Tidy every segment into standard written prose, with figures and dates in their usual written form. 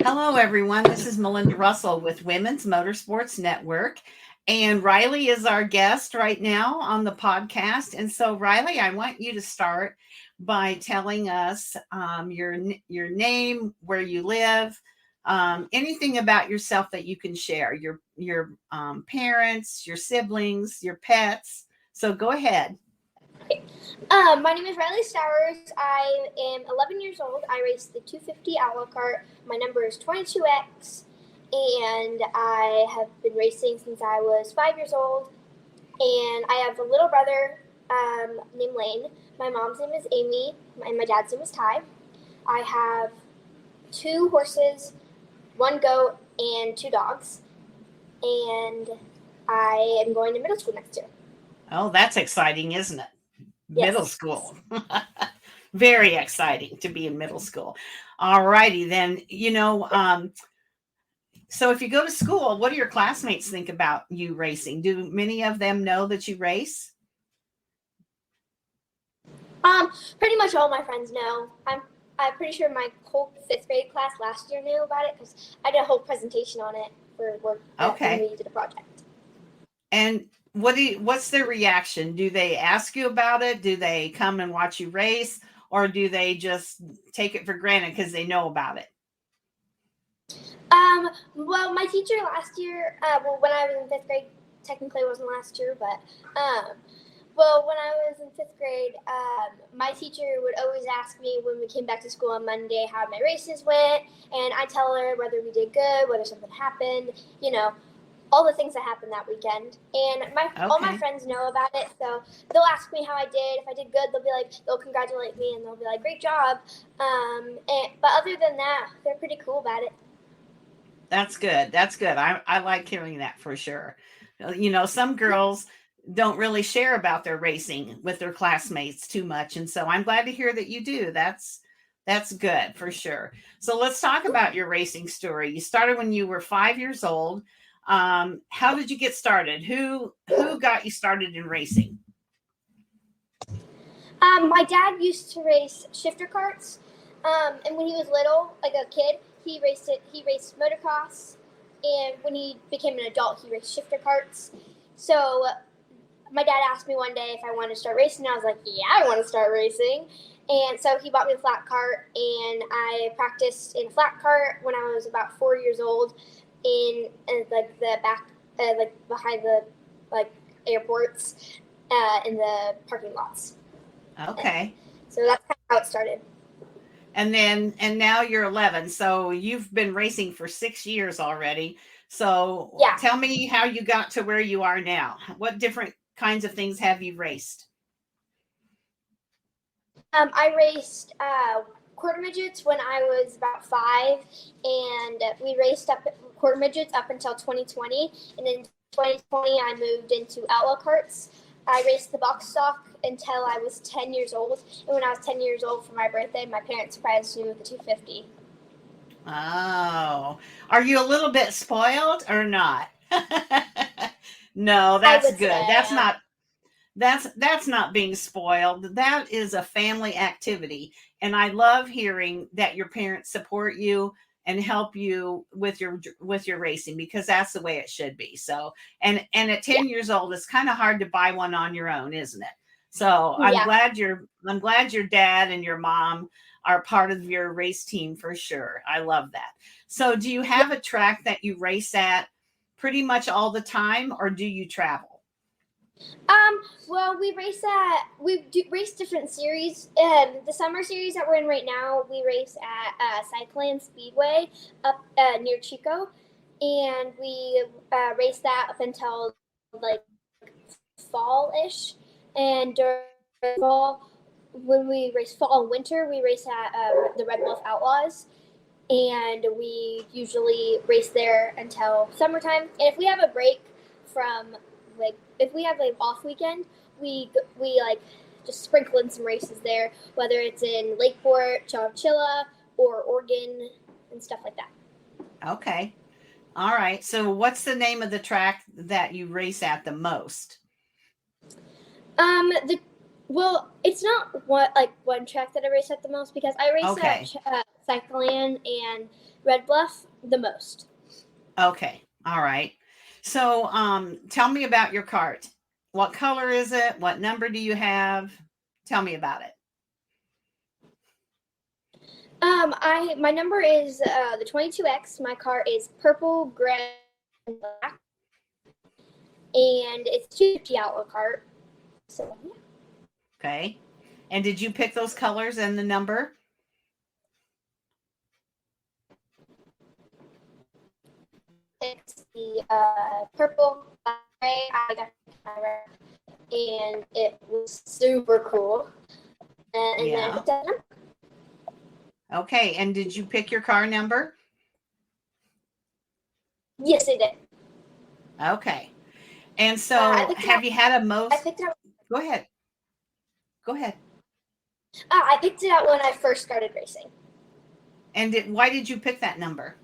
Hello, everyone. This is Melinda Russell with Women's Motorsports Network. And Riley is our guest right now on the podcast. And so, Riley, I want you to start by telling us your name, where you live, anything about yourself that you can share, your parents, your siblings, your pets. So go ahead. Okay. My name is Riley Stowers. I am 11 years old. I race the 250 outlaw kart. My number is 22X, and I have been racing since I was 5 years old. And I have a little brother named Lane. My mom's name is Amy, and my dad's name is Ty. I have 2 horses, 1 goat, and 2 dogs. And I am going to middle school next year. Oh, that's exciting, isn't it? Yes. Middle school. Very exciting to be in middle school. All righty then. So if you go to school, what do your classmates think about you racing? Do many of them know that you race? Pretty much all my friends know. I'm pretty sure my whole 5th grade class last year knew about it because I did a whole presentation on it for work. Okay. When we did a project. And what's their reaction? Do they ask you about it? Do they come and watch you race, or do they just take it for granted because they know about it? Well, my teacher last year, when I was in 5th grade, technically it wasn't last year, but when I was in 5th grade, my teacher would always ask me when we came back to school on Monday how my races went, and I tell her whether we did good, whether something happened, all the things that happened that weekend. And all my friends know about it, so they'll ask me how I did. If I did good, they'll congratulate me, and they'll be like, great job. But other than that, they're pretty cool about it. That's good. That's good. I like hearing that for sure. Some girls don't really share about their racing with their classmates too much. And so I'm glad to hear that you do. That's good for sure. So let's talk about your racing story. You started when you were 5 years old. How did you get started? Who got you started in racing? My dad used to race shifter karts, and when he was little, like a kid, he raced motocross, and when he became an adult, he raced shifter karts. So my dad asked me one day if I wanted to start racing, and I was like, yeah, I want to start racing. And so he bought me a flat kart, and I practiced in a flat kart when I was about 4 years old in like the back, behind the airports, in the parking lots. Okay. So that's kind of how it started. And now you're 11. So you've been racing for 6 years already. So yeah. Tell me how you got to where you are now. What different kinds of things have you raced? I raced quarter midgets when I was about 5, and we raced quarter midgets up until 2020, and in 2020 I moved into outlaw karts. I raced the box stock until I was 10 years old, and when I was 10 years old for my birthday, my parents surprised me with the 250. Oh, are you a little bit spoiled or not? No, that's good. That's not being spoiled. That is a family activity. And I love hearing that your parents support you and help you with your racing, because that's the way it should be. So, and at 10 years old, it's kind of hard to buy one on your own, isn't it? So I'm glad your dad and your mom are part of your race team for sure. I love that. So do you have a track that you race at pretty much all the time, or do you travel? Well, we race different series. The summer series that we're in right now, we race at Cyclone Speedway up near Chico, and we race that up until like fall-ish. And during fall, when we race fall and winter, we race at the Red Wolf Outlaws, and we usually race there until summertime. And if we have a break from if we have like off weekend, we just sprinkle in some races there, whether it's in Lakeport, Chowchilla, or Oregon, and stuff like that. Okay. All right. So what's the name of the track that you race at the most? It's not one track that I race at the most, because I race at Cycleland and Red Bluff the most. Okay. All right. So, tell me about your cart. What color is it? What number do you have? Tell me about it. My number is the 22X. My car is purple, gray, and black, and it's a 250 outlaw cart. So yeah. Okay. And did you pick those colors and the number? It's the purple, gray. I got the camera, and it was super cool. And then I Yeah. picked up a number. Okay. And did you pick your car number? Yes, I did. Okay. And I so, picked it have up. you had a I most? picked it up. Go ahead. Go ahead. I picked it up when I first started racing And why did you pick that number?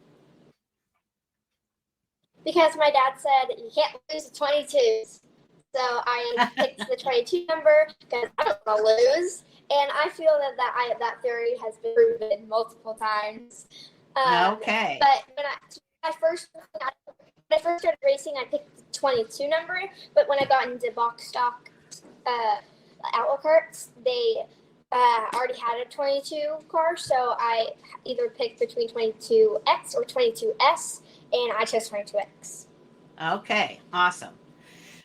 because my dad said you can't lose the 22s. So I picked the 22 number because I don't want to lose, and I feel that theory has been proven multiple times. Okay. But when I first started racing, I picked the 22 number. But when I got into box stock outlaw karts, they already had a 22 car, so I either picked between 22X or 22S, and I chose 22X. Okay. Awesome.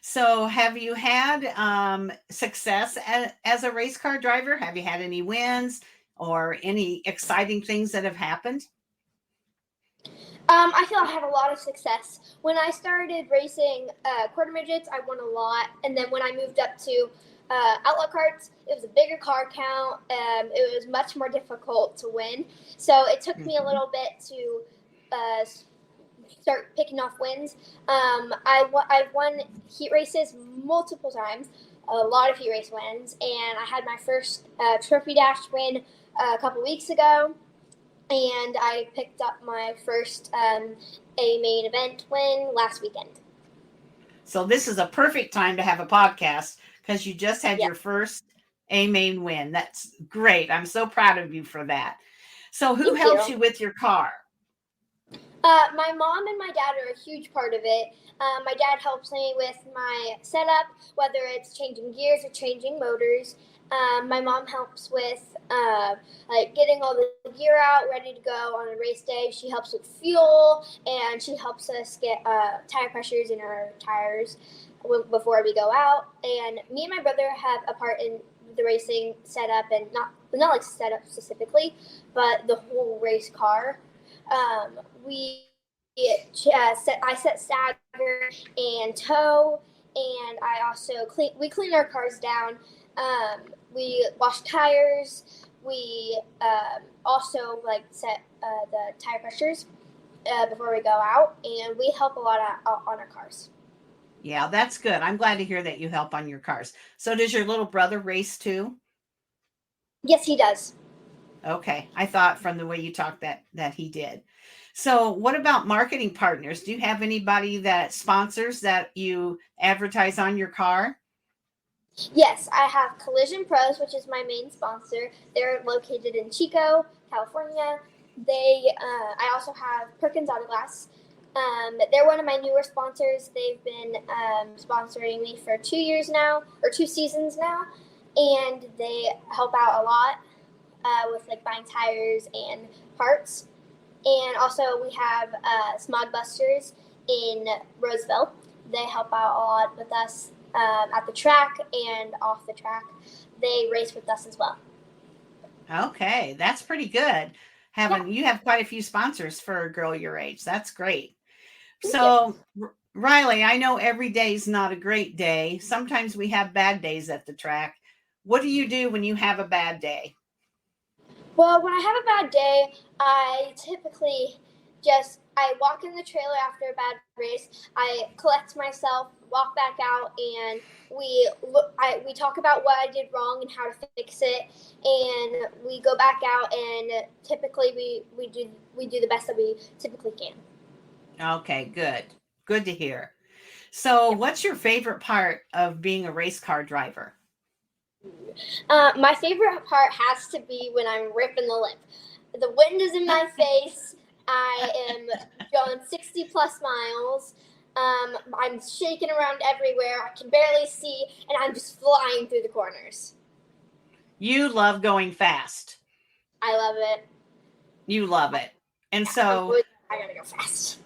So, have you had success as a race car driver? Have you had any wins or any exciting things that have happened? I feel I had a lot of success. When I started racing quarter midgets, I won a lot. And then when I moved up to outlaw karts, it was a bigger car count. It was much more difficult to win. So it took me a little bit to start picking off wins. I've won heat races multiple times, a lot of heat race wins. And I had my first trophy dash win a couple weeks ago. And I picked up my first A main event win last weekend. So, this is a perfect time to have a podcast because you just had Yeah. your first A main win. That's great. I'm so proud of you for that. So, who Thank helps you. you with your car? My mom and my dad are a huge part of it. My dad helps me with my setup, whether it's changing gears or changing motors. My mom helps with like getting all the gear out, ready to go on a race day. She helps with fuel, and she helps us get tire pressures in our tires before we go out. And me and my brother have a part in the racing setup, and not like setup specifically, but the whole race car. I set stagger and tow, and I also we clean our cars down. We wash tires. We also like set the tire pressures before we go out, and we help a lot on our cars. Yeah, that's good. I'm glad to hear that you help on your cars. So, does your little brother race too? Yes, he does. Okay. I thought from the way you talked that he did. So, what about marketing partners? Do you have anybody that sponsors that you advertise on your car? Yes, I have Collision Pros, which is my main sponsor. They're located in Chico, California. I also have Perkins Auto Glass. They're one of my newer sponsors. They've been sponsoring me for 2 years now, or 2 seasons now, and they help out a lot with like buying tires and parts. And also we have Smog Busters in Roseville. They help out a lot with us at the track and off the track. They race with us as well. Okay, that's pretty good. Yeah, You have quite a few sponsors for a girl your age. That's great. thank you. So, Riley, I know every day is not a great day. Sometimes we have bad days at the track. What do you do when you have a bad day? Well, when I have a bad day, I typically I walk in the trailer after a bad race. I collect myself, walk back out, and we talk about what I did wrong and how to fix it. And we go back out, and typically we do the best that we typically can. Okay, good. Good to hear. So, Yeah. what's your favorite part of being a race car driver? My favorite part has to be when I'm ripping the lip. The wind is in my face. I am going 60 plus miles. I'm shaking around everywhere. I can barely see, and I'm just flying through the corners. You love going fast. I love it. You love it. And Yeah, so I gotta go fast.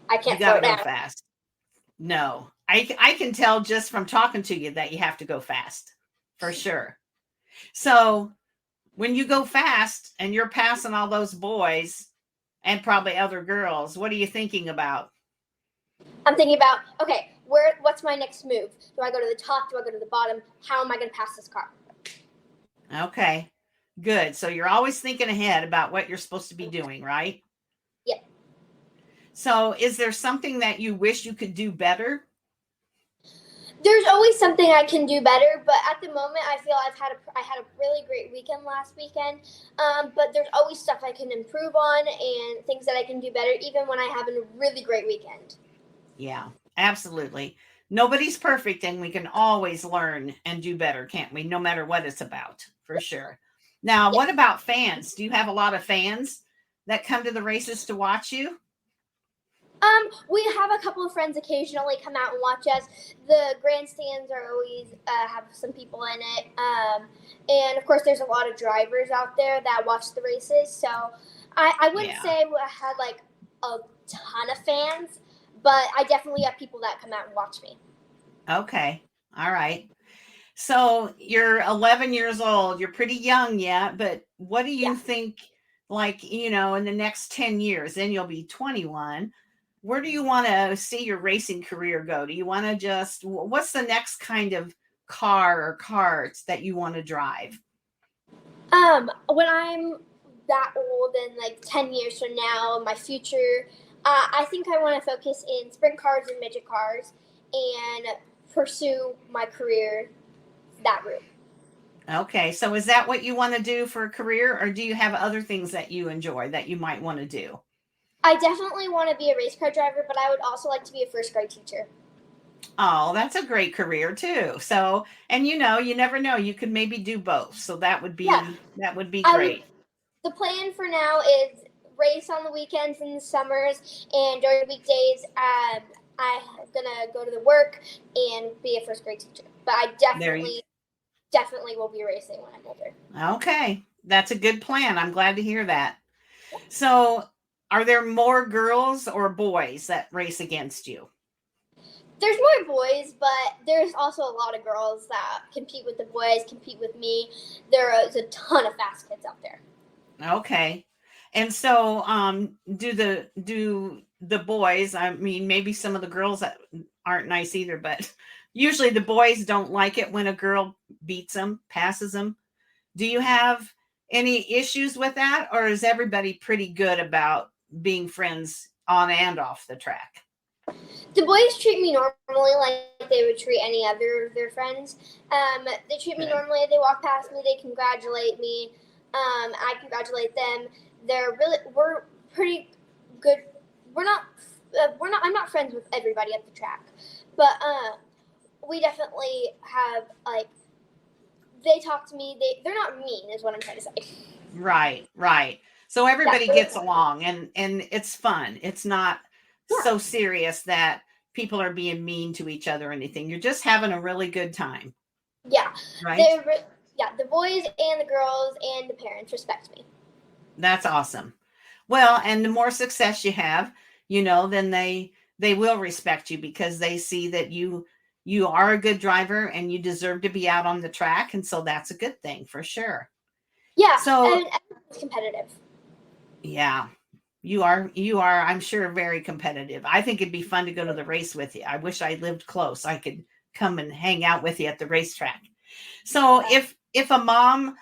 I you can't got slow to go down. fast. No, I can tell just from talking to you that you have to go fast for sure. So when you go fast and you're passing all those boys and probably other girls, what are you thinking about? I'm thinking about, okay, what's my next move? Do I go to the top? Do I go to the bottom? How am I going to pass this car? Okay, good. So you're always thinking ahead about what you're supposed to be doing, right? Yeah. So is there something that you wish you could do better? There's always something I can do better, but at the moment, I feel I had a really great weekend last weekend. But there's always stuff I can improve on and things that I can do better, even when I have a really great weekend. Yeah, absolutely. Nobody's perfect, and we can always learn and do better, can't we? No matter what it's about, for sure. Now, Yeah. what about fans? Do you have a lot of fans that come to the races to watch you? We have a couple of friends occasionally come out and watch us. The grandstands are always have some people in it, and of course, there's a lot of drivers out there that watch the races. So, I wouldn't Yeah. say I had like a ton of fans, but I definitely have people that come out and watch me. Okay. All right. So you're 11 years old. You're pretty young yet, but what do you Yeah. think, like, in the next 10 years, then you'll be 21. Where do you want to see your racing career go? Do you want to what's the next kind of car or carts that you want to drive? When I'm that old and like 10 years from now, my future, I think I want to focus in sprint cars and midget cars and pursue my career that route. Okay. So is that what you want to do for a career, or do you have other things that you enjoy that you might want to do? I definitely want to be a race car driver, but I would also like to be a first grade teacher. Oh, that's a great career too. So, and you never know, you could maybe do both. So Yeah, that would be I would. great. The plan for now is race on the weekends and the summers, and during the weekdays, I'm gonna go to the work and be a first grade teacher. But I There you definitely will be racing when I'm older. Okay. That's a good plan. I'm glad to hear that. So, are there more girls or boys that race against you? There's more boys, but there's also a lot of girls that compete with the boys, compete with me. There is a ton of fast kids out there. Okay. And so do the boys, I mean maybe some of the girls that aren't nice either, but usually the boys don't like it when a girl beats them, passes them. Do you have any issues with that, or is everybody pretty good about being friends on and off the track? The boys treat me normally like they would treat any other of their friends. They treat me Good. normally. They walk past me. They congratulate me. I congratulate them. We're pretty good. I'm not friends with everybody at the track, but we definitely have like they talk to me. They're not mean, is what I'm trying to say. Right, right. So Yeah, everybody gets along, and it's fun. It's not yeah, so serious that people are being mean to each other or anything. You're just having a really good time, yeah. right? They're yeah. The boys and the girls and the parents respect me. That's awesome. Well, and the more success you have, then they will respect you because they see that you are a good driver and you deserve to be out on the track, and so that's a good thing for sure. Yeah, So, and it's competitive. yeah, you are I'm sure very competitive. I think it'd be fun to go to the race with you. I wish I lived close. I could come and hang out with you at the racetrack. So if a mom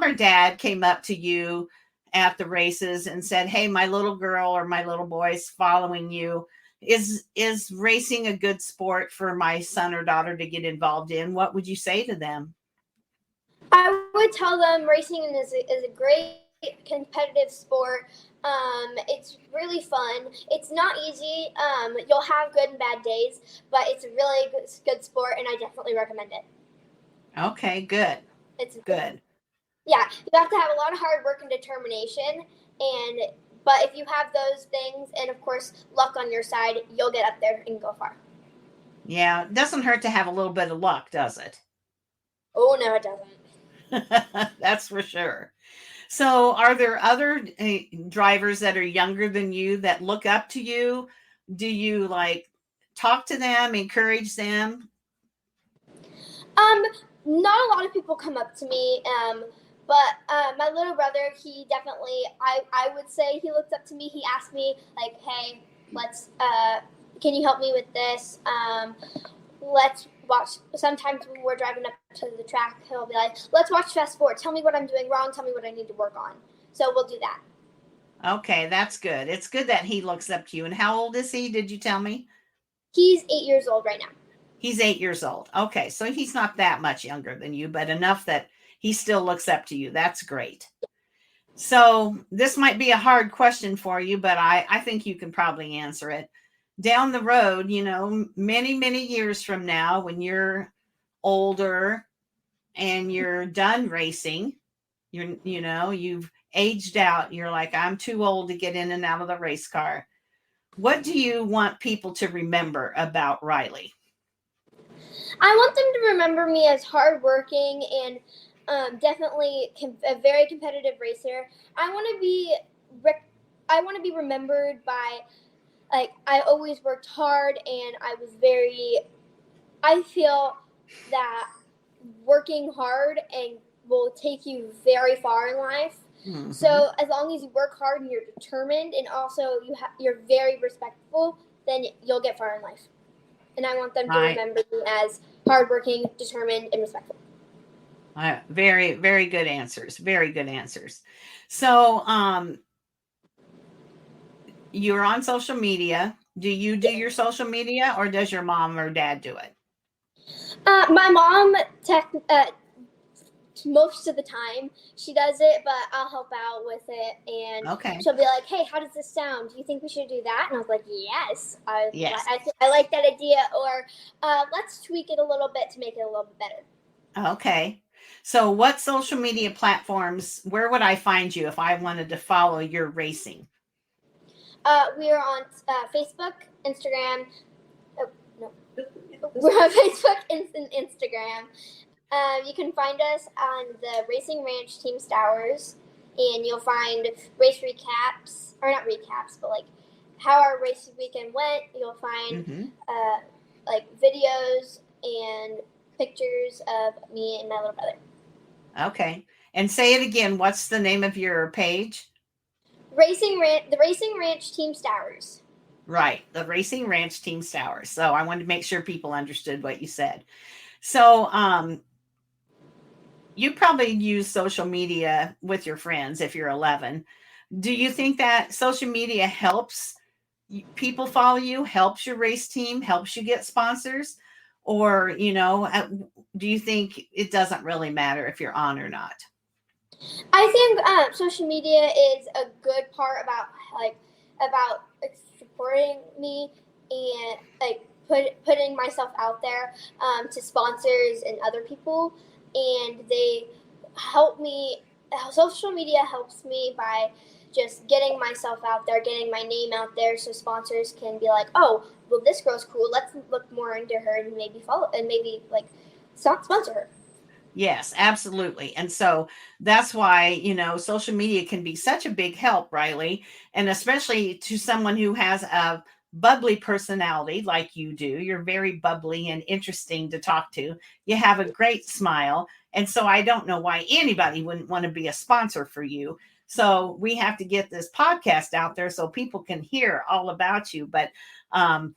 or dad came up to you at the races and said, "Hey, my little girl or my little boy's following you. Is racing a good sport for my son or daughter to get involved in?" What would you say to them? I would tell them racing is a great competitive sport. It's really fun. It's not easy. You'll have good and bad days, but it's a really good sport, and I definitely recommend it. Okay, good. It's Good. Yeah, you have to have a lot of hard work and determination, but if you have those things and of course luck on your side, you'll get up there and go far. Yeah, it doesn't hurt to have a little bit of luck, does it? Oh no, it doesn't. That's for sure. So, are there other drivers that are younger than you that look up to you? Do you like talk to them, encourage them? Um, Not a lot of people come up to me. But my little brother, he definitely, I would say he looked up to me. He asked me like, "Hey, can you help me with this? Let's watch." Sometimes when we're driving up to the track, he'll be like, "Let's watch Fast Forward. Tell me what I'm doing wrong. Tell me what I need to work on." So we'll do that. Okay, that's good. It's good that he looks up to you. And how old is he? Did you tell me? He's 8 years old right now. He's 8 years old. Okay, so he's not that much younger than you, but enough that he still looks up to you. That's great. So this might be a hard question for you, but I think you can probably answer it. Down the road, many, many years from now, when you're older and you're done racing, you've aged out, you're like, I'm too old to get in and out of the race car. What do you want people to remember about Riley? I want them to remember me as hardworking and definitely a very competitive racer. I want to be remembered by, like, I always worked hard and I feel that working hard and will take you very far in life. Mm-hmm. So as long as you work hard and you're determined and also you're very respectful, then you'll get far in life. And I want them to remember me as hardworking, determined, and respectful. Very, very good answers. Very good answers. So, you're on social media. Do you do your social media, or does your mom or dad do it? My mom, most of the time, she does it, but I'll help out with it. And she'll be like, "Hey, how does this sound? Do you think we should do that?" And I was like, "Yes, I like that idea." Or let's tweak it a little bit to make it a little bit better. Okay. So what social media platforms, where would I find you if I wanted to follow your racing? We are on Facebook, Instagram. Oh, no. We're on Facebook and Instagram. You can find us on the Racing Ranch Team Stowers, and you'll find race recaps, or not recaps, but like how our race weekend went. You'll find like videos and pictures of me and my little brother. Okay. And say it again. What's the name of your page? The Racing Ranch Team Stowers. Right. The Racing Ranch Team Stowers. So I wanted to make sure people understood what you said. So, you probably use social media with your friends if you're 11. Do you think that social media helps people follow you, helps your race team, helps you get sponsors? Or, do you think it doesn't really matter if you're on or not? I think social media is a good part about supporting me and like putting myself out there to sponsors and other people, and they help me. Social media helps me by just getting myself out there, getting my name out there, so sponsors can be like, "Oh, well, this girl's cool. Let's look more into her and maybe follow and maybe like sponsor her." Yes, absolutely. And so that's why, social media can be such a big help, Riley. And especially to someone who has a bubbly personality like you do. You're very bubbly and interesting to talk to. You have a great smile. And so I don't know why anybody wouldn't want to be a sponsor for you. So we have to get this podcast out there so people can hear all about you. But I'm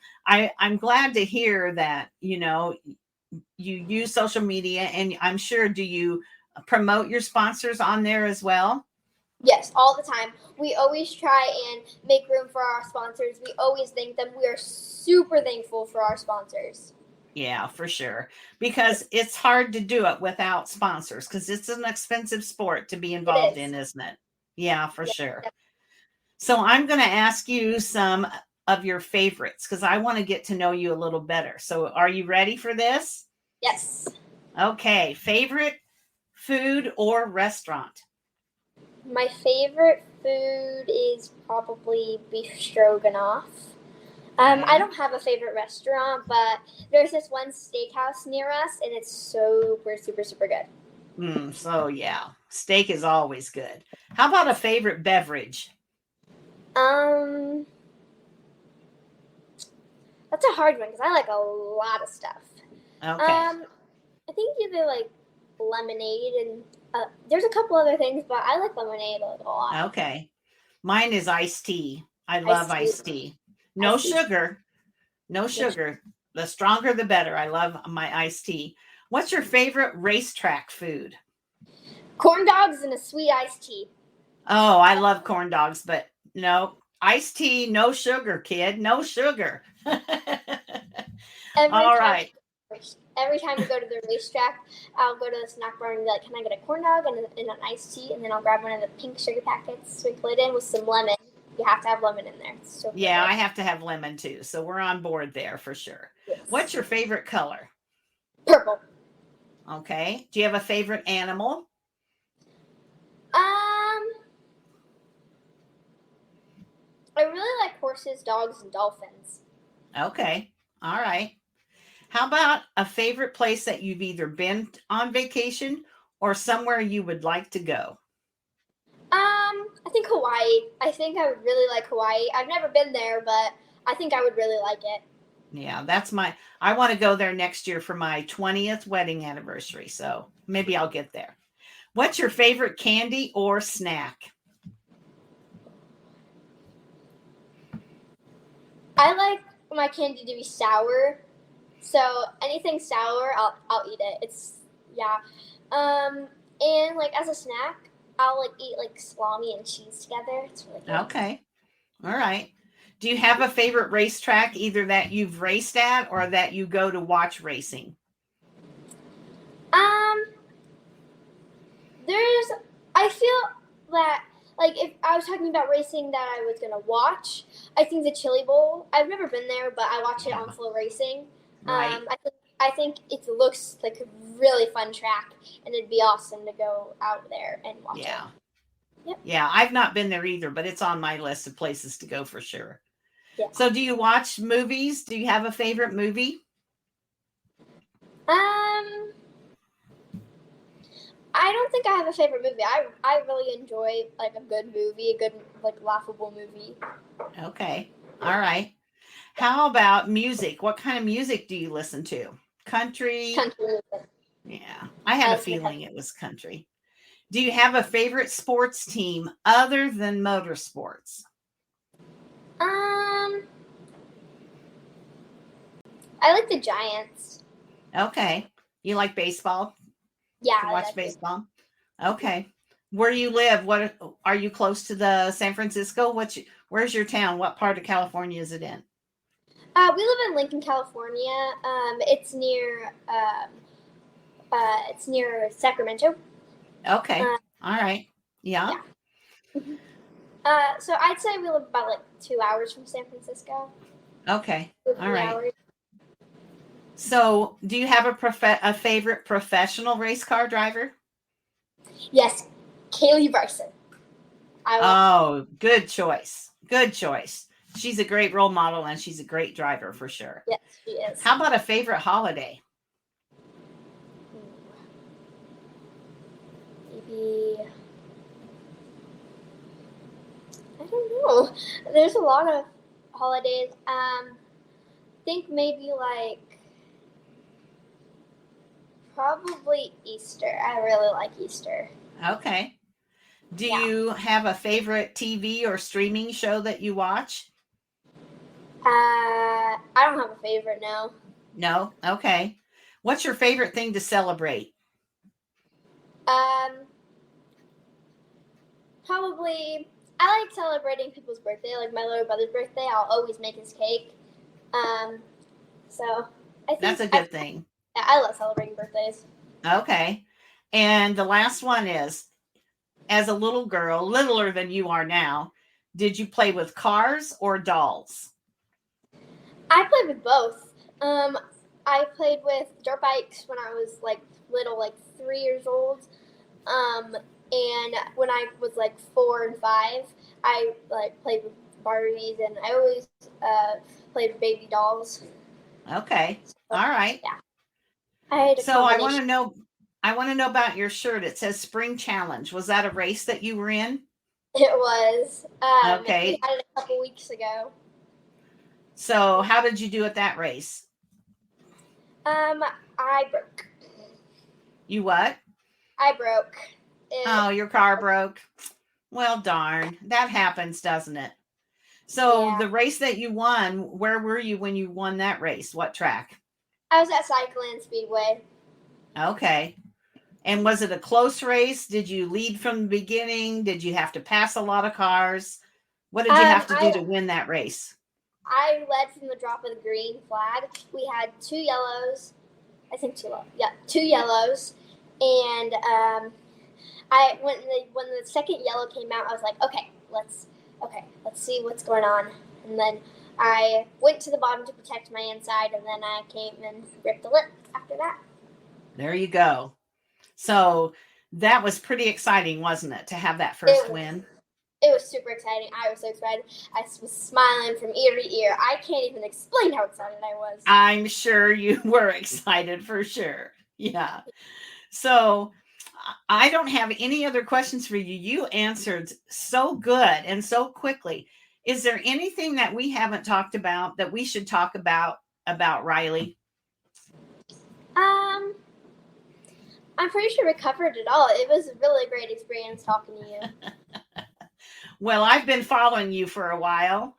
glad to hear that, you use social media, and I'm sure, do you promote your sponsors on there as well? Yes, all the time. We always try and make room for our sponsors. We always thank them. We are super thankful for our sponsors. Yeah, for sure. Because it's hard to do it without sponsors, because it's an expensive sport to be involved in, isn't it? Yeah, for sure. So I'm going to ask you some of your favorites because I want to get to know you a little better. So are you ready for this? Yes. Okay. Favorite food or restaurant? My favorite food is probably beef stroganoff. I Okay. don't have a favorite restaurant, but there's this one steakhouse near us, and it's super, super, super good. So yeah, steak is always good. How about a favorite beverage? Um, that's a hard one because I like a lot of stuff. Okay. I think either like lemonade and there's a couple other things, but I like lemonade a lot. Okay. Mine is iced tea. I love Iced tea, iced tea. No iced tea. sugar. No sugar. The stronger the better. I love my iced tea. What's your favorite racetrack food? Corn dogs and a sweet iced tea. Oh, I love corn dogs, but no, iced tea, no sugar, kid. No sugar. Every All time, right. every time we go to the racetrack, I'll go to the snack bar and be like, "Can I get a corn dog and an iced tea?" And then I'll grab one of the pink sugar packets, sprinkle it in with some lemon. You have to have lemon in there. It's so Yeah, good. I have to have lemon too. So we're on board there for sure. What's Yes. your favorite color? Purple. Okay. Do you have a favorite animal? Um, I really like horses, dogs, and dolphins. Okay. All right. How about a favorite place that you've either been on vacation or somewhere you would like to go? I think Hawaii. I think I would really like Hawaii. I've never been there, but I think I would really like it. Yeah, I want to go there next year for my 20th wedding anniversary. So maybe I'll get there. What's your favorite candy or snack? I like my candy to be sour, so anything sour, I'll eat it. It's yeah. And like as a snack, I'll like eat like salami and cheese together. It's really good. Okay. All right. Do you have a favorite racetrack, either that you've raced at or that you go to watch racing? Um, there's I feel that like if I was talking about racing that I was gonna watch, I think the Chili Bowl. I've never been there, but I watch it Yeah. on Flow Racing. Right. I think it looks like a really fun track, and it'd be awesome to go out there and watch it. Yeah. Yep. Yeah. I've not been there either, but it's on my list of places to go for sure. Yeah. So, do you watch movies? Do you have a favorite movie? Um, I don't think I have a favorite movie. I really enjoy like a good movie, a good like laughable movie. Okay. All right. How about music? What kind of music do you listen to? Country? Country music. Yeah. I had I a listen to feeling country. it was country. Do you have a favorite sports team other than motorsports? Um, I like the Giants. Okay. You like baseball? Yeah, To I watch like it. baseball? Okay. Where you live? What are you close to the San Francisco? Where's your town? What part of California is it in? We live in Lincoln, California. It's near Sacramento. Okay. Uh, All right. Yeah. yeah. So I'd say we live about like 2 hours from San Francisco. Okay. Or All three right. hours. So, do you have a favorite professional race car driver? Yes, Kaylee Bryson. I love. Oh, good choice. Good choice. She's a great role model and she's a great driver for sure. Yes, she is. How about a favorite holiday? Maybe I don't know. There's a lot of holidays. Think maybe like probably Easter. I really like Easter. Okay. Do Yeah. you have a favorite TV or streaming show that you watch? I don't have a favorite now. No? Okay. What's your favorite thing to celebrate? Um, Probably I like celebrating people's birthday. Like my little brother's birthday, I'll always make his cake. Um, so I That's think a good thing. I love celebrating birthdays. Okay. And the last one is, as a little girl, littler than you are now, did you play with cars or dolls? I played with both. I played with dirt bikes when I was like little, like 3 years old. And when I was like 4 and 5, I like played with Barbies, and I always played with baby dolls. Okay. So, All right. yeah, I had a So I combination. want to know about your shirt. It says Spring Challenge. Was that a race that you were in? It was. We Okay. had it a couple weeks ago. So how did you do at that race? I broke. You what? I broke. Oh, your car broke. Well, darn. That happens, doesn't it? So Yeah. the race that you won, where were you when you won that race? What track? I was at Cycling Speedway. Okay. And was it a close race? Did you lead from the beginning? Did you have to pass a lot of cars? What did you have to do to win that race? I led from the drop of the green flag. We had 2 yellows. I think 2 yellows. Yeah, 2 yellows. And when the second yellow came out, I was like, okay, let's see what's going on. And then I went to the bottom to protect my inside, and then I came and ripped the lip after that. There you go. So that was pretty exciting, wasn't it, to have that first win? It was super exciting. I was so excited. I was smiling from ear to ear. I can't even explain how excited I was. I'm sure you were excited for sure. Yeah. So I don't have any other questions for you. You answered so good and so quickly. Is there anything that we haven't talked about that we should talk about Riley? I'm pretty sure we covered it all. It was a really great experience talking to you. Well, I've been following you for a while,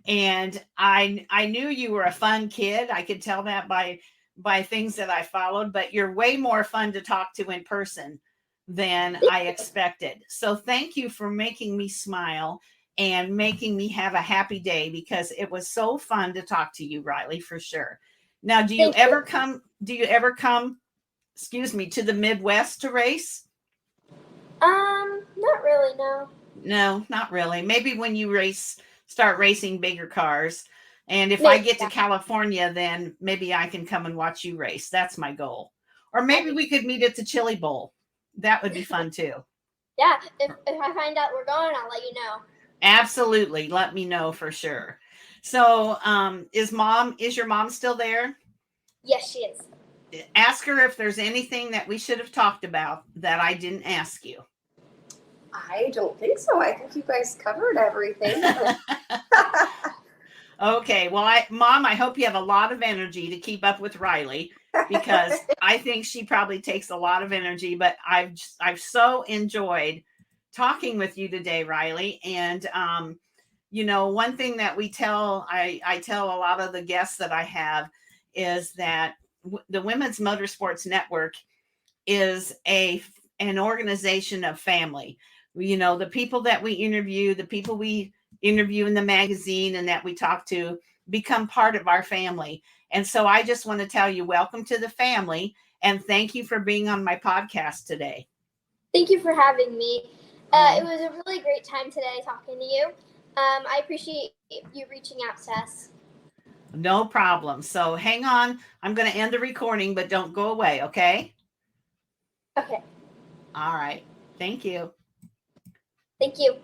and I knew you were a fun kid. I could tell that by things that I followed, but you're way more fun to talk to in person than I expected. So thank you for making me smile and making me have a happy day, because it was so fun to talk to you, Riley, for sure. Now, do you ever come to the Midwest to race? Not really, no. No, not really. Maybe when you start racing bigger cars. And if I Maybe, get to yeah. California, then maybe I can come and watch you race. That's my goal. Or maybe we could meet at the Chili Bowl. That would be fun too. Yeah, if I find out we're going, I'll let you know. Absolutely. Let me know for sure. So, is your mom still there? Yes, she is. Ask her if there's anything that we should have talked about that I didn't ask you. I don't think so. I think you guys covered everything. Okay. Well, Mom, I hope you have a lot of energy to keep up with Riley, because I think she probably takes a lot of energy, but I've so enjoyed talking with you today, Riley. And, one thing that I tell a lot of the guests that I have is that the Women's Motorsports Network is an organization of family. The people that we interview, the people we interview in the magazine and that we talk to become part of our family. And so I just want to tell you, welcome to the family, and thank you for being on my podcast today. Thank you for having me. It was a really great time today talking to you. I appreciate you reaching out to us. No problem. So hang on. I'm going to end the recording, but don't go away, okay? Okay. All right. Thank you. Thank you.